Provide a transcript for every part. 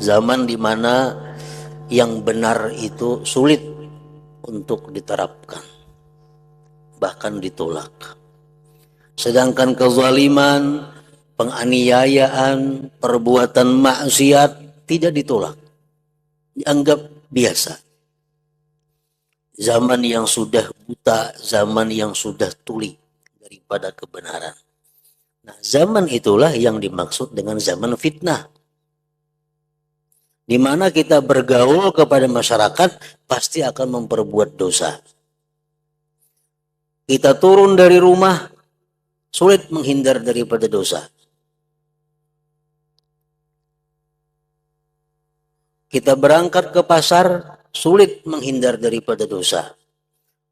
Zaman di mana yang benar itu sulit untuk diterapkan, bahkan ditolak. Sedangkan kezaliman, penganiayaan, perbuatan maksiat tidak ditolak, dianggap biasa. Zaman yang sudah buta, zaman yang sudah tuli daripada kebenaran. Nah, zaman itulah yang dimaksud dengan zaman fitnah, di mana kita bergaul kepada masyarakat pasti akan memperbuat dosa. Kita turun dari rumah, sulit menghindar daripada dosa. Kita berangkat ke pasar, sulit menghindar daripada dosa.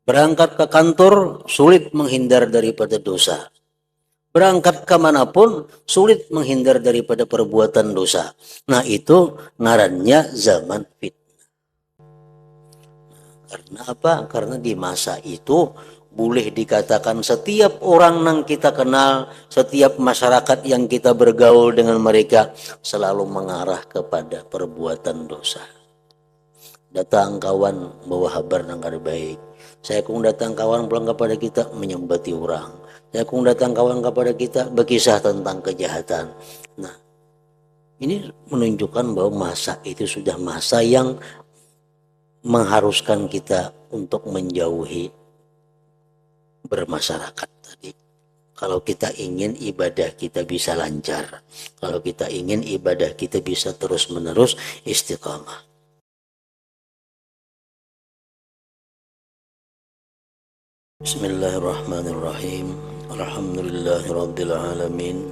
Berangkat ke kantor, sulit menghindar daripada dosa. Berangkat kemanapun, sulit menghindar daripada perbuatan dosa. Nah, itu ngarannya zaman fitnah. Karena apa? Karena di masa itu boleh dikatakan setiap orang yang kita kenal, setiap masyarakat yang kita bergaul dengan mereka selalu mengarah kepada perbuatan dosa. Datang kawan bawa kabar nang kada baik. Saya kung datang kawan pulang kepada kita menyembati orang. Saya kung datang kawan kepada kita berkisah tentang kejahatan. Nah, ini menunjukkan bahwa masa itu sudah masa yang mengharuskan kita untuk menjauhi bermasyarakat tadi. Kalau kita ingin ibadah kita bisa lancar, kalau kita ingin ibadah kita bisa terus-menerus istiqamah. Bismillahirrahmanirrahim. Alhamdulillahirabbil alamin.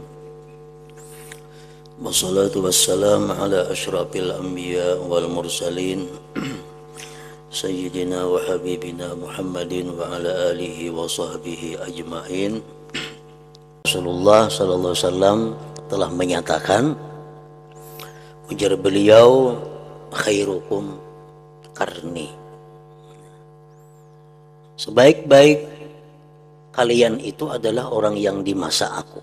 Wassalatu wassalamu ala asyrafil anbiya wal mursalin. Sayyidina wa habibina Muhammadin wa ala alihi wa sahbihi ajma'in. Rasulullah sallallahu alaihi wasallam telah menyatakan, ujar beliau, khairukum qarni. Sebaik-baik kalian itu adalah orang yang di masa aku.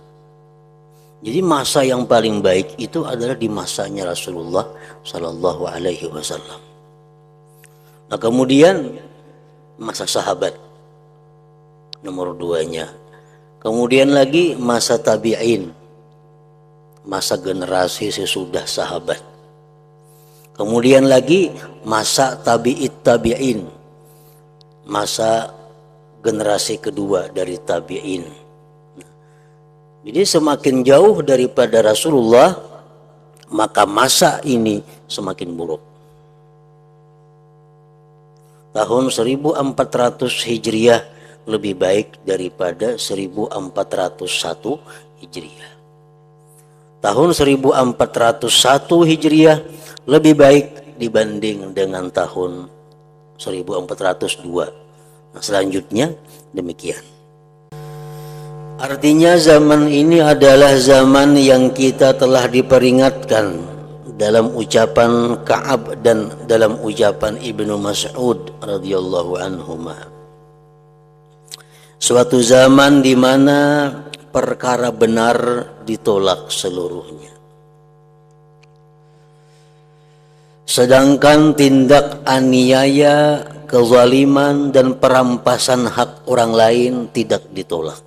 Jadi masa yang paling baik itu adalah di masanya Rasulullah sallallahu alaihi wasallam. Nah, kemudian masa sahabat nomor 2-nya. Kemudian lagi masa tabi'in, masa generasi sesudah sahabat. Kemudian lagi masa tabi'it tabi'in, masa generasi kedua dari tabi'in. Jadi semakin jauh daripada Rasulullah, maka masa ini semakin buruk. Tahun 1400 Hijriah lebih baik daripada 1401 Hijriah. Tahun 1401 Hijriah lebih baik dibanding dengan tahun 1402. Nah, selanjutnya demikian. Artinya zaman ini adalah zaman yang kita telah diperingatkan dalam ucapan Ka'ab dan dalam ucapan Ibnu Mas'ud radhiyallahu anhuma. Suatu zaman di mana perkara benar ditolak seluruhnya. Sedangkan tindak aniaya, kezaliman dan perampasan hak orang lain tidak ditolak.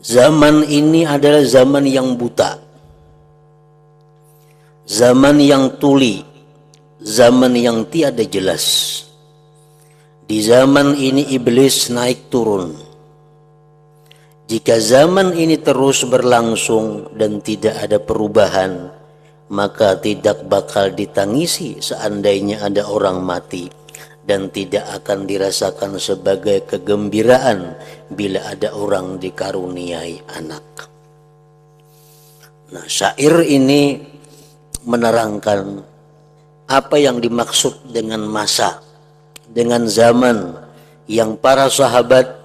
Zaman ini adalah zaman yang buta, zaman yang tuli, zaman yang tiada jelas. Di zaman ini iblis naik turun. Jika zaman ini terus berlangsung dan tidak ada perubahan, maka tidak bakal ditangisi seandainya ada orang mati, dan tidak akan dirasakan sebagai kegembiraan bila ada orang dikaruniai anak. Nah, syair ini menerangkan apa yang dimaksud dengan masa, dengan zaman yang para sahabat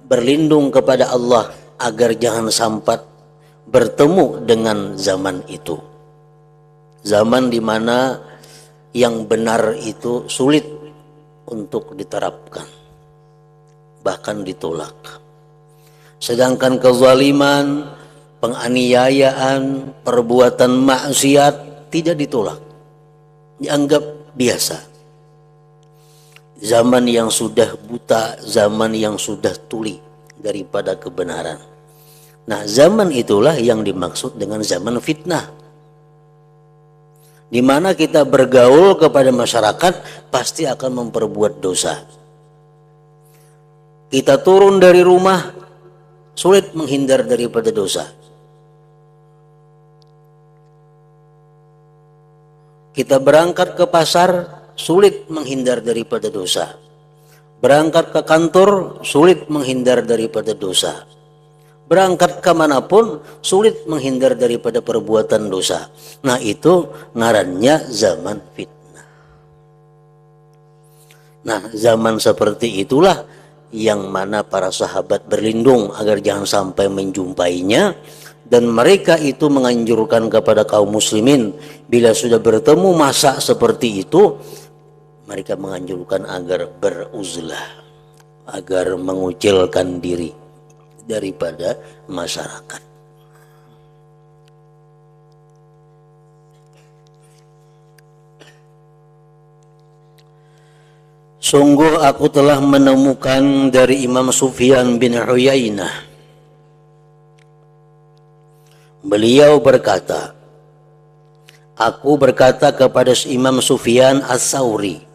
berlindung kepada Allah agar jangan sampai bertemu dengan zaman itu. Zaman di mana yang benar itu sulit untuk diterapkan, bahkan ditolak. Sedangkan kezaliman, penganiayaan, perbuatan maksiat tidak ditolak, dianggap biasa. Zaman yang sudah buta, zaman yang sudah tuli daripada kebenaran. Nah, zaman itulah yang dimaksud dengan zaman fitnah, di mana kita bergaul kepada masyarakat pasti akan memperbuat dosa. Kita turun dari rumah sulit menghindar daripada dosa. Kita berangkat ke pasar sulit menghindar daripada dosa. Berangkat ke kantor sulit menghindar daripada dosa. Berangkat kemanapun sulit menghindar daripada perbuatan dosa. Nah, itu ngarannya zaman fitnah. Nah, zaman seperti itulah yang mana para sahabat berlindung agar jangan sampai menjumpainya. Dan mereka itu menganjurkan kepada kaum muslimin, bila sudah bertemu masa seperti itu, mereka menganjurkan agar beruzlah, agar mengucilkan diri daripada masyarakat. Sungguh aku telah menemukan dari Imam Sufyan bin Uyainah, beliau berkata, aku berkata kepada Imam Sufyan As-Sauri.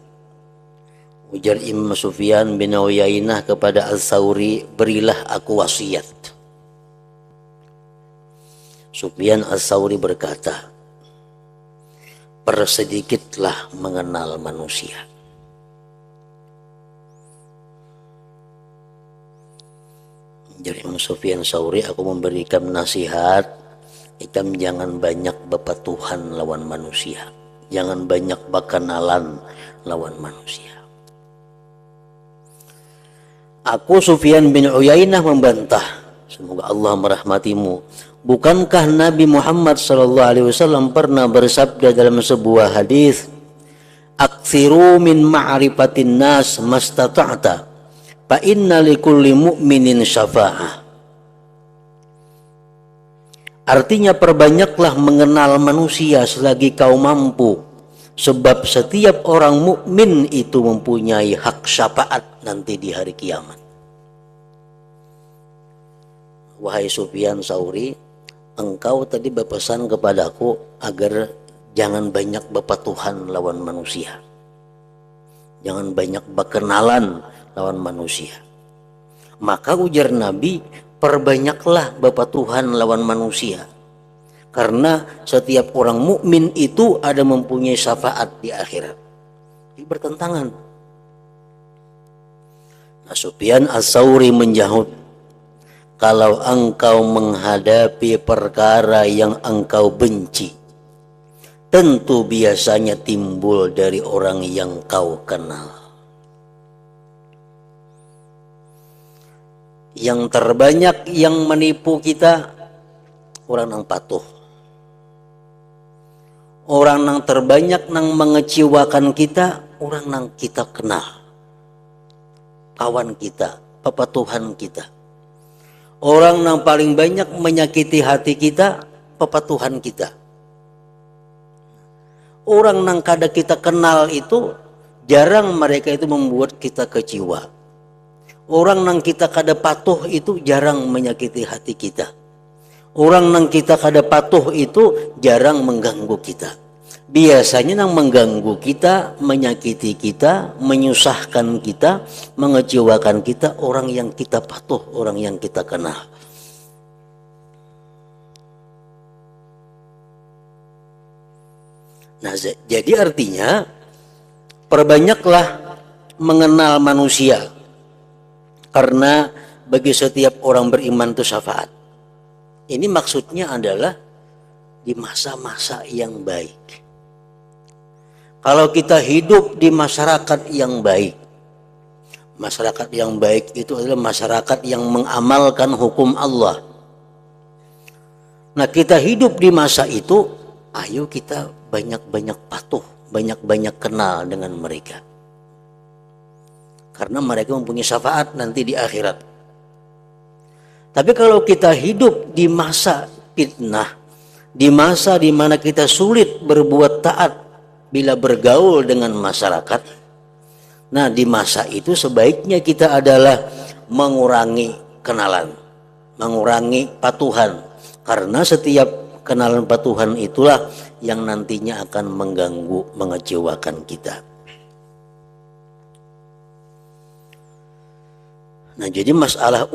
Ujar Imam Sufyan bin Uyainah kepada As-Sauri, berilah aku wasiat. Sufyan As-Sauri berkata, persedikitlah mengenal manusia. Jadi Imam Sufyan As-Sauri, aku memberikan nasihat, ikam jangan banyak bepatuhan lawan manusia, jangan banyak berkenalan lawan manusia. Aku Sufyan bin Uyainah membantah, semoga Allah merahmatimu, bukankah Nabi Muhammad SAW pernah bersabda dalam sebuah hadis, aktsiru min ma'rifatin nas mastata'ta fa inna likulli mu'minin syafa'ah. Artinya, perbanyaklah mengenal manusia selagi kau mampu, sebab setiap orang mukmin itu mempunyai hak syafaat nanti di hari kiamat. Wahai Sufyan Sauri, engkau tadi berpesan kepadaku agar jangan banyak bepatuhan lawan manusia, jangan banyak berkenalan lawan manusia. Maka ujar Nabi, perbanyaklah bepatuhan lawan manusia, karena setiap orang mukmin itu ada mempunyai syafaat di akhirat. Ini bertentangan. Nah, Sufyan As-Sauri menjawab, kalau engkau menghadapi perkara yang engkau benci, tentu biasanya timbul dari orang yang kau kenal. Yang terbanyak yang menipu kita orang yang patuh. Orang yang terbanyak yang mengecewakan kita orang yang kita kenal, kawan kita, pepatuhan kita. Orang yang paling banyak menyakiti hati kita pepatuhan kita. Orang yang kada kita kenal itu jarang mereka itu membuat kita kecewa. Orang yang kita kada patuh itu jarang menyakiti hati kita. Orang yang kita kada patuh itu jarang mengganggu kita. Biasanya yang mengganggu kita, menyakiti kita, menyusahkan kita, mengecewakan kita orang yang kita patuh, orang yang kita kenal. Nah, jadi artinya perbanyaklah mengenal manusia, karena bagi setiap orang beriman itu syafaat. Ini maksudnya adalah di masa-masa yang baik. Kalau kita hidup di masyarakat yang baik, masyarakat yang baik itu adalah masyarakat yang mengamalkan hukum Allah. Nah, kita hidup di masa itu, ayo kita banyak-banyak patuh, banyak-banyak kenal dengan mereka. Karena mereka mempunyai syafaat nanti di akhirat. Tapi kalau kita hidup di masa fitnah, di masa di mana kita sulit berbuat taat bila bergaul dengan masyarakat. Nah, di masa itu sebaiknya kita adalah mengurangi kenalan, mengurangi patuhan, karena setiap kenalan patuhan itulah yang nantinya akan mengganggu, mengecewakan kita. Nah, jadi masalah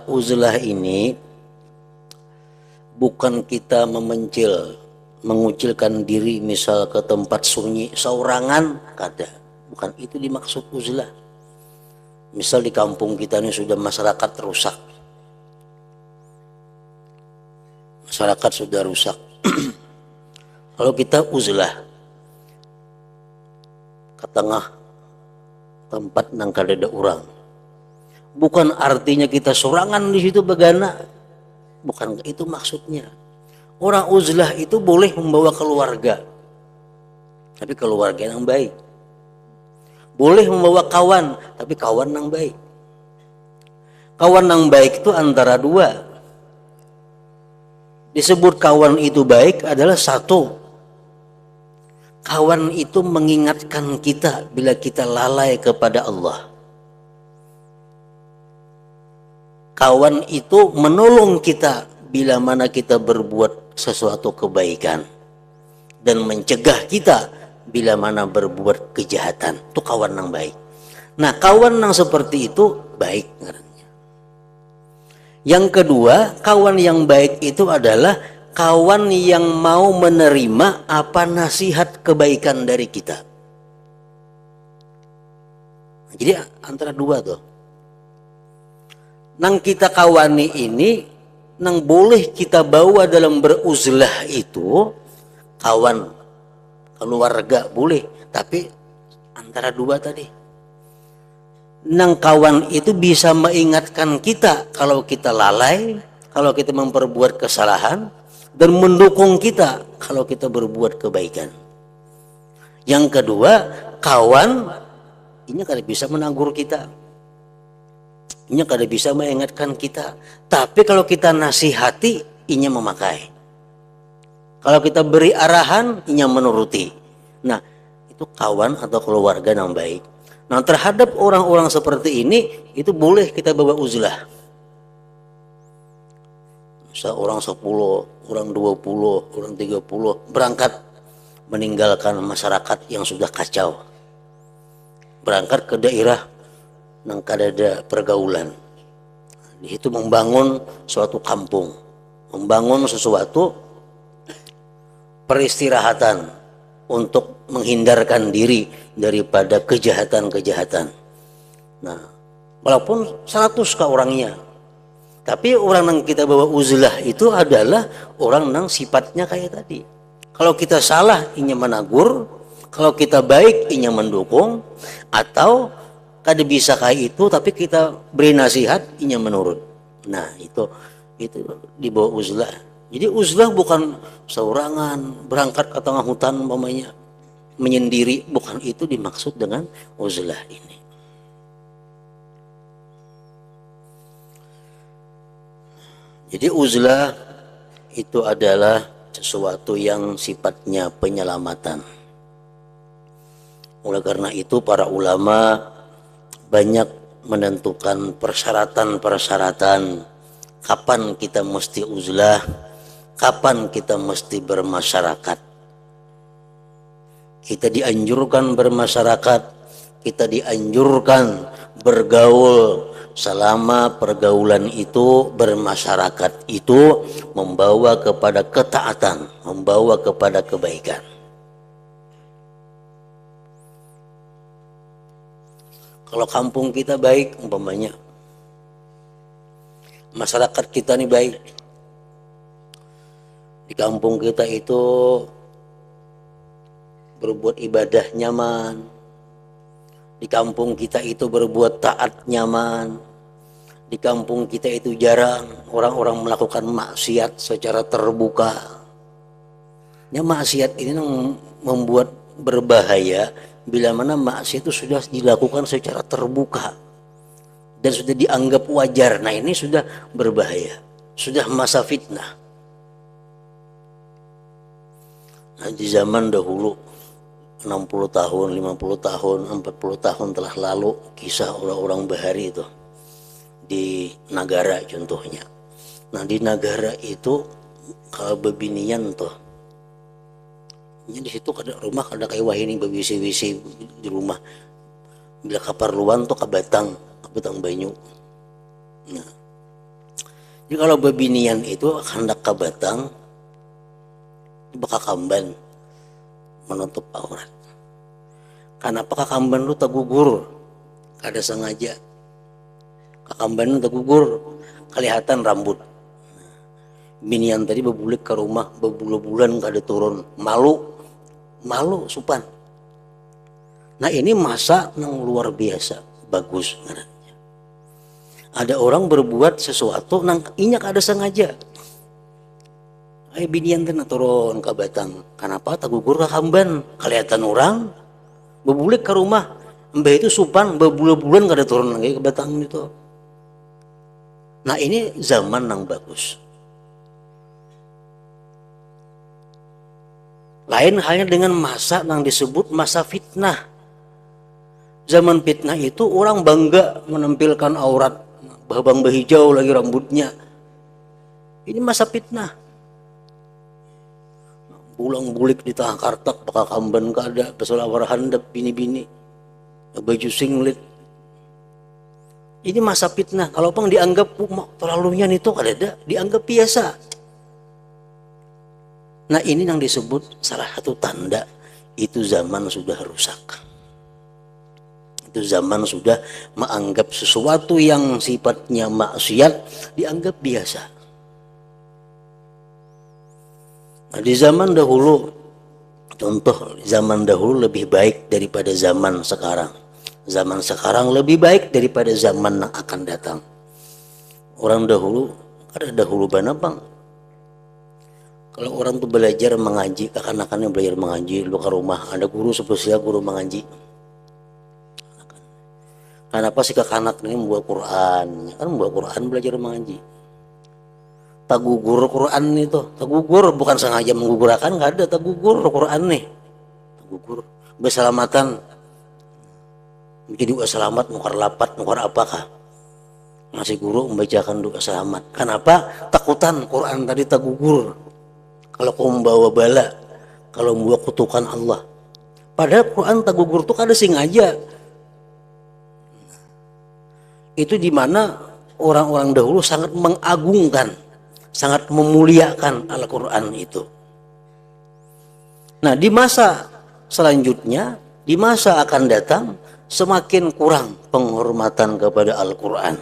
uzlah ini bukan kita mengucilkan diri misal ke tempat sunyi saurangan, kada. Bukan itu dimaksud uzlah. Misal di kampung kita ini sudah masyarakat rusak. Masyarakat sudah rusak. Kalau kita uzlah ke tengah tempat nang kadada orang, bukan artinya kita sorangan di situ begana. Bukan itu maksudnya. Orang uzlah itu boleh membawa keluarga, tapi keluarga yang baik. Boleh membawa kawan, tapi kawan yang baik. Kawan yang baik itu antara dua. Disebut kawan itu baik adalah satu, kawan itu mengingatkan kita bila kita lalai kepada Allah. Kawan itu menolong kita bila mana kita berbuat sesuatu kebaikan dan mencegah kita bila mana berbuat kejahatan. Itu kawan yang baik. Nah, kawan yang seperti itu baik ngarannya. Yang kedua, kawan yang baik itu adalah kawan yang mau menerima apa nasihat kebaikan dari kita. Jadi antara dua tuh. Nang kita kawani ini, nang boleh kita bawa dalam beruzlah itu kawan, keluarga boleh, tapi antara dua tadi. Nang kawan itu bisa mengingatkan kita kalau kita lalai, kalau kita memperbuat kesalahan, dan mendukung kita kalau kita berbuat kebaikan. Yang kedua, kawan ini kada bisa menegur kita. Inya kada bisa mengingatkan kita, tapi kalau kita nasihati, inya memakai. Kalau kita beri arahan, inya menuruti. Nah, itu kawan atau keluarga yang baik. Nah, terhadap orang-orang seperti ini, itu boleh kita bawa uzlah. Misal orang 10, orang 20, orang 30 berangkat meninggalkan masyarakat yang sudah kacau. Berangkat ke daerah nang kadada pergaulan. Di situ membangun suatu kampung, membangun sesuatu peristirahatan untuk menghindarkan diri daripada kejahatan-kejahatan. Nah, walaupun 100 ke orangnya, tapi orang yang kita bawa uzlah itu adalah orang yang sifatnya kayak tadi. Kalau kita salah, inya menegur. Kalau kita baik, inya mendukung. Atau kada bisa kayak itu, tapi kita beri nasihat, inya menurut. Nah, itu di bawah uzlah. Jadi uzlah bukan seorangan berangkat ke tengah hutan umpamanya menyendiri, bukan itu dimaksud dengan uzlah ini. Jadi uzlah itu adalah sesuatu yang sifatnya penyelamatan. Oleh karena itu para ulama banyak menentukan persyaratan-persyaratan kapan kita mesti uzlah, kapan kita mesti bermasyarakat. Kita dianjurkan bermasyarakat, kita dianjurkan bergaul selama pergaulan itu, bermasyarakat itu membawa kepada ketaatan, membawa kepada kebaikan. Kalau kampung kita baik umpamanya, masyarakat kita nih baik, di kampung kita itu berbuat ibadah nyaman, di kampung kita itu berbuat taat nyaman, di kampung kita itu jarang orang-orang melakukan maksiat secara terbuka. Ya, maksiat ini membuat berbahaya bila mana maksiat itu sudah dilakukan secara terbuka dan sudah dianggap wajar. Nah, ini sudah berbahaya. sudah masa fitnah. Nah, di zaman dahulu 60 tahun, 50 tahun, 40 tahun telah lalu, kisah orang-orang Bahari itu di Nagara contohnya. Nah, di Nagara itu kalau bebinian tuh, di situ ada rumah, ada kayak wahini bewisi-wisi di rumah. Bila kaparluan tuh ke Batang Banyu. Nah, jadi kalau bebinian itu hendak ke Batang, bakal kamban menutup aurat. Kenapa kakamban lu tergugur? Kada sengaja. Kakamban lu tergugur, kelihatan rambut. Binian tadi bebulik ke rumah, bebulan-bulan kada turun, malu supan. Nah, ini masa yang luar biasa bagus. Ada orang berbuat sesuatu nang inyak ada sengaja. Binian teh turun ke Batang. Kenapa tagugur ke Kamban? Kelihatan orang bebulik ke rumah. Mbah itu supan bebulan-bulan kada turun lagi ke Batang itu. Nah, ini zaman yang bagus. Lain halnya dengan masa yang disebut masa fitnah. Zaman fitnah itu orang bangga menampilkan aurat, babang hijau lagi rambutnya. Ini masa fitnah. Pulang bulik di tengah kartak, bakal kamban kada, besolawar handap bini-bini, baju singlet. Ini masa fitnah. Kalau pang dianggap terlalunya itu kada, dianggap biasa. Nah, ini yang disebut salah satu tanda itu zaman sudah rusak. Itu zaman sudah menganggap sesuatu yang sifatnya maksiat dianggap biasa. Nah, di zaman dahulu, contoh zaman dahulu lebih baik daripada zaman sekarang. Zaman sekarang lebih baik daripada zaman yang akan datang. Orang dahulu, ada dahulu bana bang. Kalau orang tuh belajar mengaji, akan-akannya belajar mengaji, lu ke rumah, ada guru spesial guru mengaji. Kenapa sih kekanak ini membuat Quran? Kan membuat Quran belajar mengaji. Tagugur Quran itu, tagugur bukan sengaja menggugurkan, nggak ada tagugur Quran nih. Tagugur berselamatan. Jadi doa selamat, nukar lapat, nukar apakah? Masih guru membacakan doa selamat. Kenapa? Takutan Quran tadi tagugur. Kalau kau membawa bala, kalau membawa kutukan Allah. Padahal Quran tagugur itu kada sengaja. Itu dimana orang-orang dahulu sangat mengagungkan, sangat memuliakan Al-Quran itu. Nah, di masa selanjutnya, di masa akan datang, semakin kurang penghormatan kepada Al-Quran.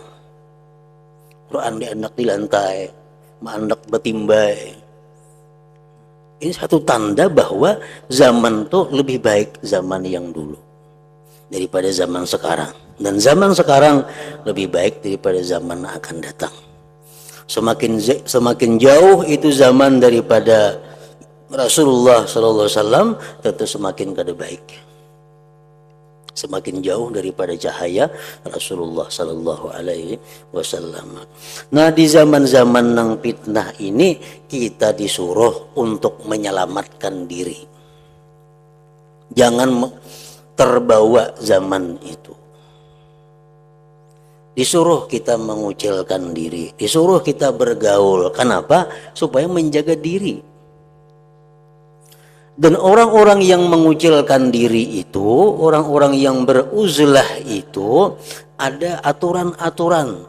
Quran dianak di lantai, mandak betimbai. Ini satu tanda bahwa zaman itu lebih baik zaman yang dulu daripada zaman sekarang. Dan zaman sekarang lebih baik daripada zaman yang akan datang. Semakin jauh itu zaman daripada Rasulullah SAW, tentu semakin kada baik. Semakin jauh daripada cahaya Rasulullah SAW. Nah, di zaman-zaman nang fitnah ini kita disuruh untuk menyelamatkan diri. Jangan terbawa zaman itu. Disuruh kita mengucilkan diri, disuruh kita bergaul. Kenapa? Supaya menjaga diri. Dan orang-orang yang mengucilkan diri itu, orang-orang yang beruzlah itu, ada aturan-aturan,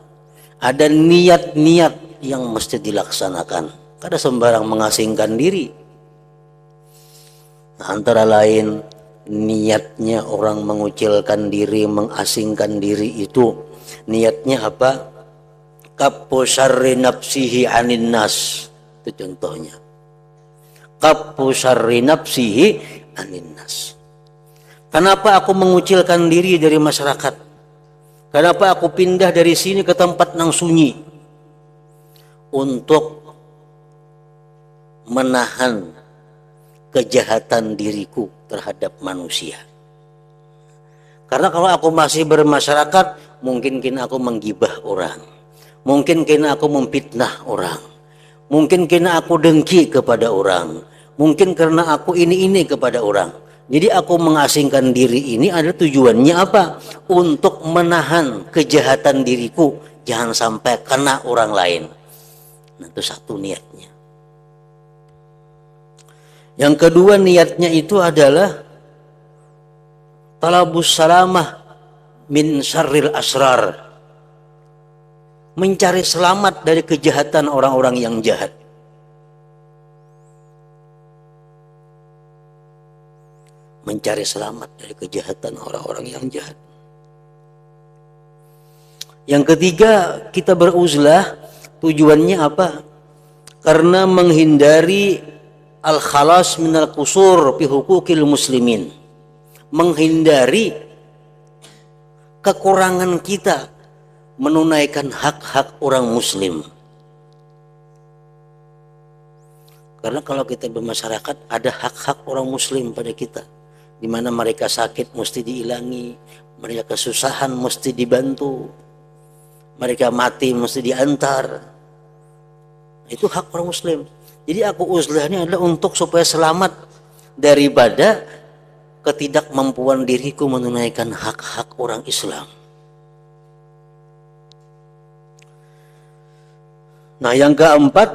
ada niat-niat yang mesti dilaksanakan. Kada sembarang mengasingkan diri. Nah, antara lain niatnya orang mengucilkan diri, mengasingkan diri itu, niatnya apa? Kapu syarri nafsihi anin nas. Itu contohnya. Kapu syarri nafsihi anin nas. Kenapa aku mengucilkan diri dari masyarakat? Kenapa aku pindah dari sini ke tempat yang sunyi? Untuk menahan kejahatan diriku terhadap manusia. Karena kalau aku masih bermasyarakat, mungkin aku menggibah orang, Mungkin karena aku memfitnah orang. Mungkin karena aku dengki kepada orang. Mungkin karena aku ini kepada orang. Jadi aku mengasingkan diri ini ada tujuannya apa? Untuk menahan kejahatan diriku. Jangan sampai kena orang lain. Nah, itu satu niatnya. Yang kedua niatnya itu adalah talabus salamah min syarril asrar. Mencari selamat dari kejahatan orang-orang yang jahat. Mencari selamat dari kejahatan orang-orang yang jahat. Yang ketiga, kita beruzlah tujuannya apa? Karena menghindari al-khalas minal qusur fi huquqil muslimin. Menghindari kekurangan kita menunaikan hak-hak orang muslim. Karena kalau kita bermasyarakat ada hak-hak orang muslim pada kita, di mana mereka sakit mesti diilangi, mereka kesusahan mesti dibantu, mereka mati mesti diantar. Itu hak orang muslim. Jadi aku uzlahnya adalah untuk supaya selamat daripada ketidakmampuan diriku menunaikan hak-hak orang Islam. Nah, yang keempat,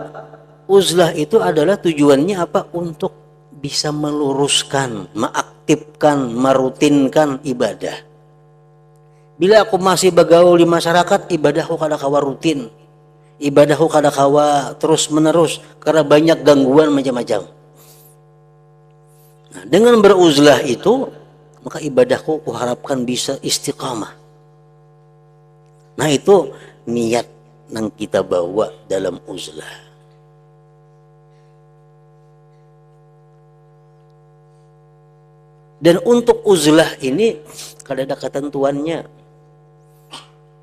uzlah itu adalah tujuannya apa? Untuk bisa meluruskan, mengaktifkan, merutinkan ibadah. Bila aku masih bergaul di masyarakat, ibadahku kadang-kala rutin, ibadahku kadang-kala terus menerus karena banyak gangguan macam-macam. Nah, dengan beruzlah itu, maka ibadahku kuharapkan bisa istiqamah. Nah, itu niat yang kita bawa dalam uzlah. Dan untuk uzlah ini kada ada ketentuannya.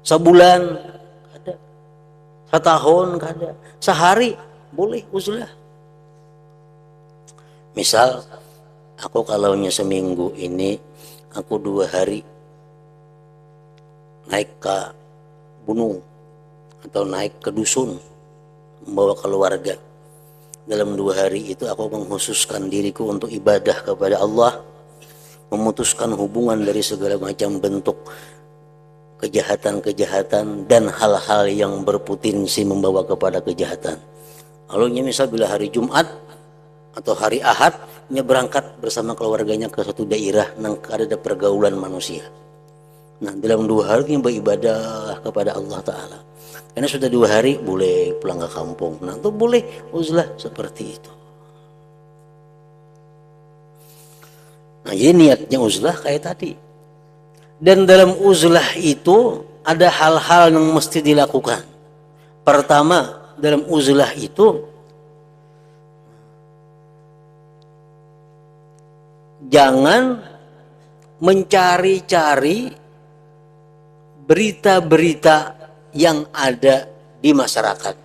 Sebulan kada, setahun kada, sehari boleh uzlah. Misal aku kalaunya seminggu ini aku 2 hari naik ke gunung atau naik ke dusun membawa keluarga. Dalam 2 hari itu aku mengkhususkan diriku untuk ibadah kepada Allah, memutuskan hubungan dari segala macam bentuk kejahatan-kejahatan dan hal-hal yang berpotensi membawa kepada kejahatan. Lalu misal bila hari Jumat atau hari Ahad dia berangkat bersama keluarganya ke suatu daerah yang ada pergaulan manusia. Nah, dalam 2 hari dia beribadah kepada Allah Ta'ala. Karena sudah 2 hari boleh pulang ke kampung. Nah, itu boleh uzlah seperti itu. Nah, jadi niatnya uzlah kayak tadi. Dan dalam uzlah itu ada hal-hal yang mesti dilakukan. Pertama, dalam uzlah itu jangan mencari-cari berita-berita yang ada di masyarakat.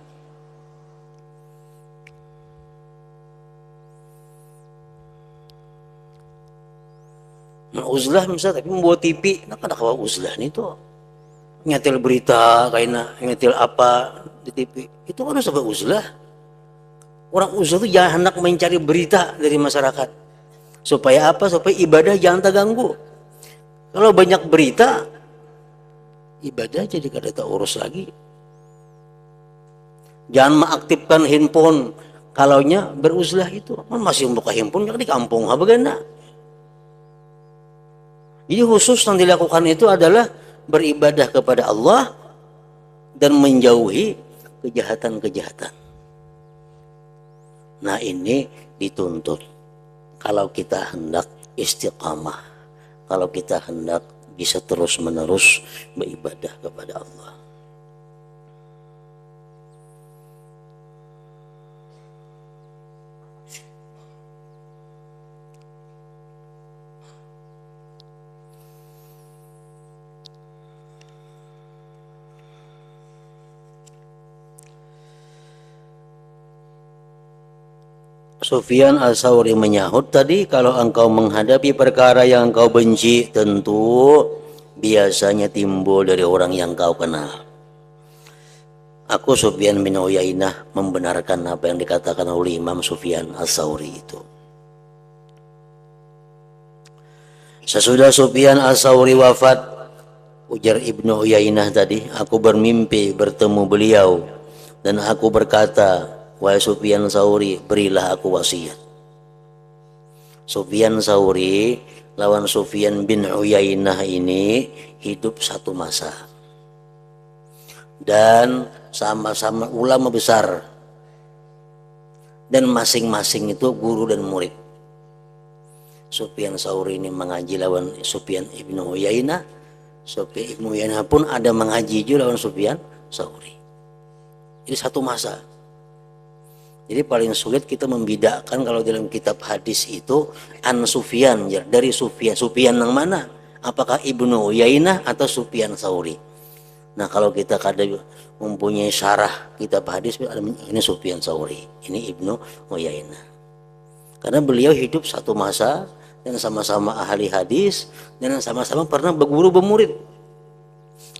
Nah, uzlah misalnya tapi membuat TV, nah kada kawa uzlah nih tuh. Nyetel berita kayak nyetel apa di TV. Itu kan sebab uzlah. Orang uzlah itu jangan hendak mencari berita dari masyarakat. Supaya apa? Supaya ibadah jangan terganggu. Kalau banyak berita, ibadah jadi kada terurus lagi. Jangan mengaktifkan handphone kalaunya beruzlah itu. Man masih untuk handphone di kampung apa gana. Jadi khusus yang dilakukan itu adalah beribadah kepada Allah dan menjauhi kejahatan-kejahatan. Nah, ini dituntut kalau kita hendak istiqamah, kalau kita hendak bisa terus-menerus beribadah kepada Allah. Sufyan Al-Thawri menyahut tadi, kalau engkau menghadapi perkara yang engkau benci, tentu biasanya timbul dari orang yang kau kenal. Aku Sufyan bin Uyainah membenarkan apa yang dikatakan oleh Imam Sufyan Ats-Tsauri itu. Sesudah Sufyan Ats-Tsauri wafat, ujar Ibnu Uyainah tadi, aku bermimpi bertemu beliau dan aku berkata, wahai Sufyan Tsauri, berilah aku wasiat. Sufyan Tsauri lawan Sufyan bin Uyainah ini hidup satu masa dan sama-sama ulama besar dan masing-masing itu guru dan murid. Sufyan Tsauri ini mengaji lawan Sufyan ibnu Uyainah, Sufyan ibnu Uyainah pun ada mengaji juga lawan Sufyan Tsauri. Jadi satu masa. Jadi paling sulit kita membedakan kalau dalam kitab hadis itu an Sufyan, dari Sufyan. Sufyan yang mana? Apakah Ibnu Uyainah atau Sufyan Tsauri? Nah, kalau kita kadang mempunyai syarah kitab hadis, ini Sufyan Tsauri, ini Ibnu Uyainah. Karena beliau hidup satu masa dan sama-sama ahli hadis dan sama-sama pernah berguru bermurid.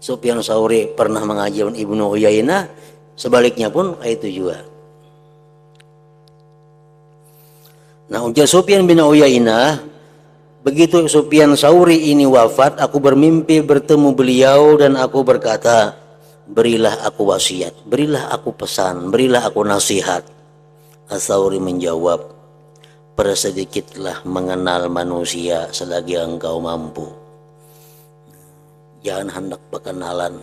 Sufyan Tsauri pernah mengaji Ibnu Uyainah, sebaliknya pun itu juga. Nah, ujar Sufyan bin Uyainah, begitu Sufyan Tsauri ini wafat, aku bermimpi bertemu beliau dan aku berkata, berilah aku wasiat, berilah aku pesan, berilah aku nasihat. Ats-Tsauri menjawab, persedikitlah mengenal manusia selagi engkau mampu. Jangan hendak berkenalan,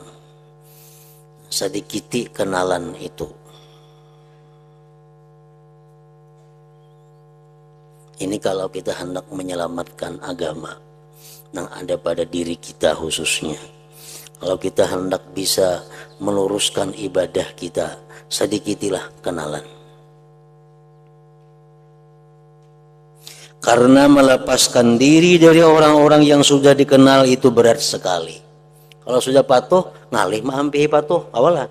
sedikiti kenalan itu. Ini kalau kita hendak menyelamatkan agama yang ada pada diri kita khususnya. Kalau kita hendak bisa meluruskan ibadah kita, sedikitilah kenalan. Karena melepaskan diri dari orang-orang yang sudah dikenal itu berat sekali. Kalau sudah patuh, ngalih maampihi patuh, awalah.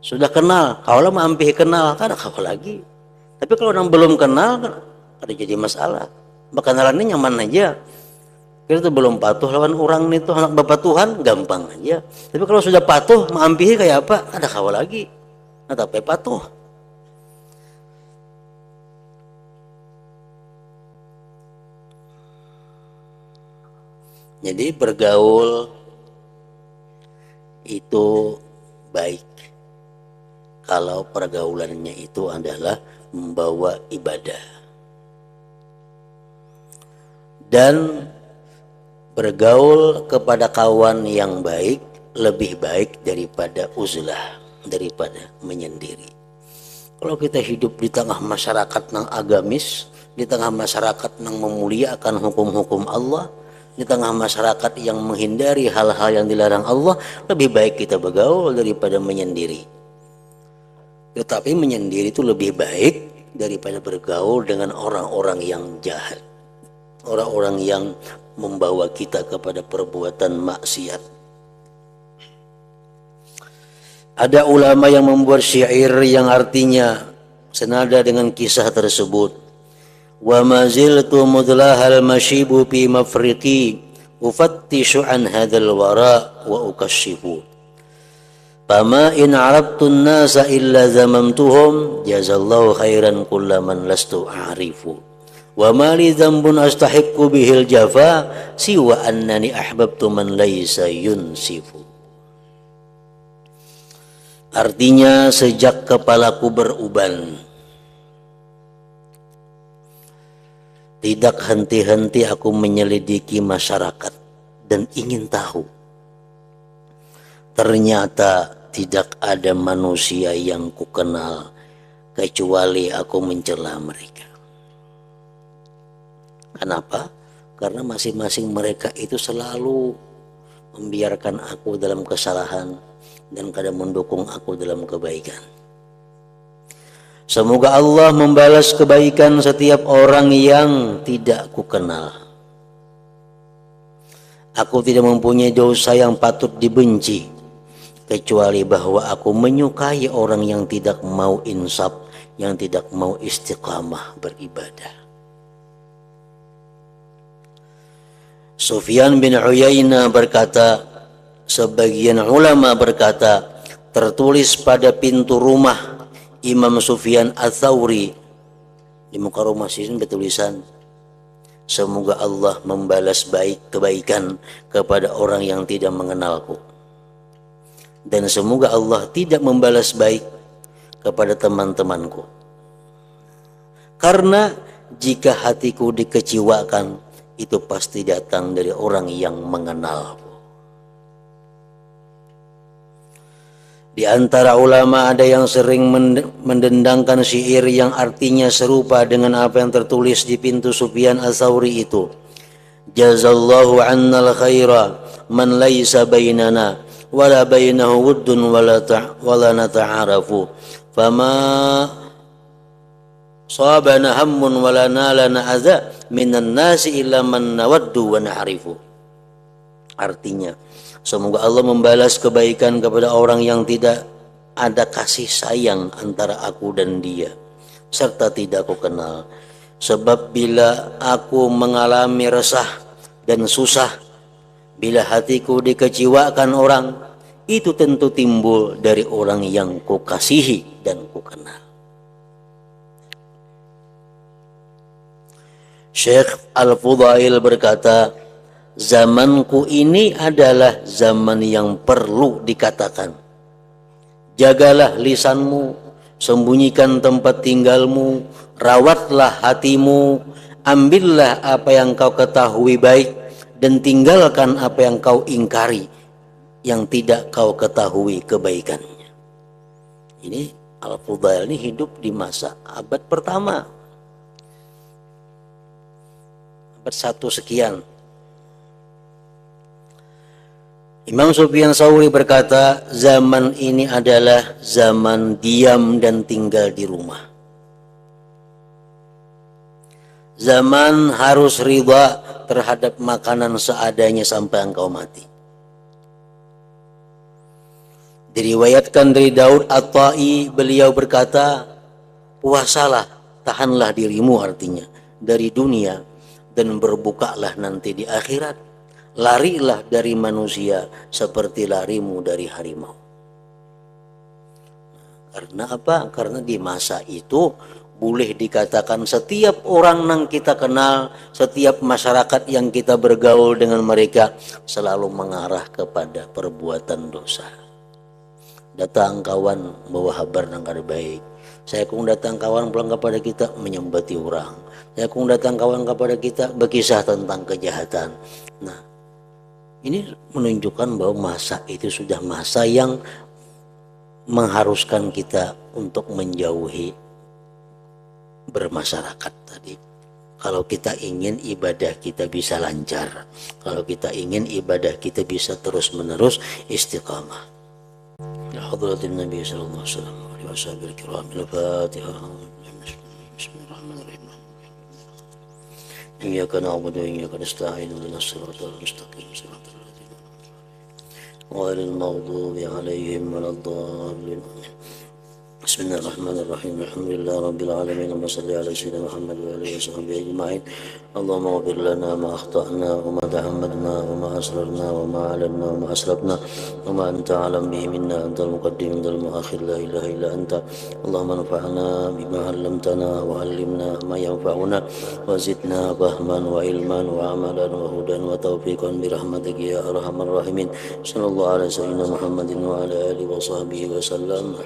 Sudah kenal, awalah maampihi kenal, kan awal lagi. Tapi kalau orang belum kenal kan ada jadi masalah. Berkenalannya nyaman aja. Kita tuh belum patuh lawan orang itu anak bapak Tuhan gampang aja. Tapi kalau sudah patuh maampihi kayak apa? Ada kawal lagi. Nah, tapi patuh. Jadi bergaul itu baik kalau pergaulannya itu adalah membawa ibadah, dan bergaul kepada kawan yang baik lebih baik daripada uzlah, daripada menyendiri. Kalau kita hidup di tengah masyarakat yang agamis, di tengah masyarakat yang memuliakan hukum-hukum Allah, di tengah masyarakat yang menghindari hal-hal yang dilarang Allah, lebih baik kita bergaul daripada menyendiri. Tetapi menyendiri itu lebih baik daripada bergaul dengan orang-orang yang jahat, orang-orang yang membawa kita kepada perbuatan maksiat. Ada ulama yang membuat syair yang artinya senada dengan kisah tersebut. Wa maziltu mudlahal mashibu fi mafriqi ufattishu an hadzal wara wa ukashifu. Fama in arabtun nasa illa zamamtuhum jazallahu khairan kullaman lastu a'rifu wa ma li dzambun astahiqqu bihil jafa siwa annani ahbabtu man laysa yunsifu. Artinya, sejak kepalaku beruban tidak henti-henti aku menyelidiki masyarakat dan ingin tahu. Ternyata tidak ada manusia yang kukenal kecuali aku mencela mereka. Kenapa? Karena masing-masing mereka itu selalu membiarkan aku dalam kesalahan dan kadang mendukung aku dalam kebaikan. Semoga Allah membalas kebaikan setiap orang yang tidak kukenal. Aku tidak mempunyai dosa yang patut dibenci, kecuali bahwa aku menyukai orang yang tidak mau insaf, yang tidak mau istiqamah beribadah. Sufyan bin Uyainah berkata, sebagian ulama berkata, tertulis pada pintu rumah Imam Sufyan Ats-Tsauri. Di muka rumah sini bertulisan, semoga Allah membalas kebaikan kepada orang yang tidak mengenalku, dan semoga Allah tidak membalas baik kepada teman-temanku, karena jika hatiku dikecewakan, itu pasti datang dari orang yang mengenalku. Di antara ulama ada yang sering mendendangkan syair yang artinya serupa dengan apa yang tertulis di pintu Sufyan Ats-Tsauri itu. Jazallahu annal khaira man laisa bainana wala bainahu wuddun wala nata'arafu. Fama sabana hammun wala nalana adza minan nasi illa man nawaddu wa na'rifu. Artinya, semoga Allah membalas kebaikan kepada orang yang tidak ada kasih sayang antara aku dan dia, serta tidak aku kenal. Sebab bila aku mengalami resah dan susah, bila hatiku dikecewakan orang, itu tentu timbul dari orang yang kukasihi dan kukenal. Syekh Al-Fudail berkata, zamanku ini adalah zaman yang perlu dikatakan. Jagalah lisanmu, sembunyikan tempat tinggalmu, rawatlah hatimu, ambillah apa yang kau ketahui baik, dan tinggalkan apa yang kau ingkari, yang tidak kau ketahui kebaikannya. Ini Al-Fudail ini hidup di masa abad pertama, abad 1 sekian. Imam Sufyan Ats-Tsauri berkata, zaman ini adalah zaman diam dan tinggal di rumah. Zaman harus ridha terhadap makanan seadanya sampai engkau mati. Diriwayatkan dari Daud At-Tai, beliau berkata, puasalah, tahanlah dirimu, artinya, dari dunia, dan berbukalah nanti di akhirat. Larilah dari manusia seperti larimu dari harimau. Karena apa? Karena di masa itu boleh dikatakan setiap orang yang kita kenal, setiap masyarakat yang kita bergaul dengan mereka selalu mengarah kepada perbuatan dosa. Datang kawan bawa kabar yang kada baik. Saya kung datang kawan pulang kepada kita menyembati orang. Saya kung datang kawan kepada kita berkisah tentang kejahatan. Nah, ini menunjukkan bahwa masa itu sudah masa yang mengharuskan kita untuk menjauhi bermasyarakat tadi. Kalau kita ingin ibadah kita bisa lancar, kalau kita ingin ibadah kita bisa terus-menerus istiqamah. Ya hadratin Nabi sallallahu alaihi wasallam, al-Fatihah. Iyyaka na'budu wa iyyaka nasta'in, ihdinas siratal mustaqim, siratal ladzina ghairil maghdubi 'alaihim waladdallin. Bismillahirrahmanirrahim. Alhamdulillahirabbil alamin. Wassalli ala sayyidina Muhammad wa alihi washabbihi ajma'in. Allahumma ighfir lana ma akhta'na wa ma tahammadna wa ma asrarna wa ma 'alanna wa ma asrafna wa ma anta 'alam bihi minna, antal muqaddim wal mu'akhir, la ilaha illa anta. Allahumma anfa'na bima 'allamtana wa 'allimna ma yanfa'una wa zidna fahman wa ilman wa 'amalan wa hudan wa tawfiqan bi rahmatika ya arhamar rahimin. Sallallahu alaihi sayyidina Muhammadin wa ala alihi wa sahbihi wa sallam.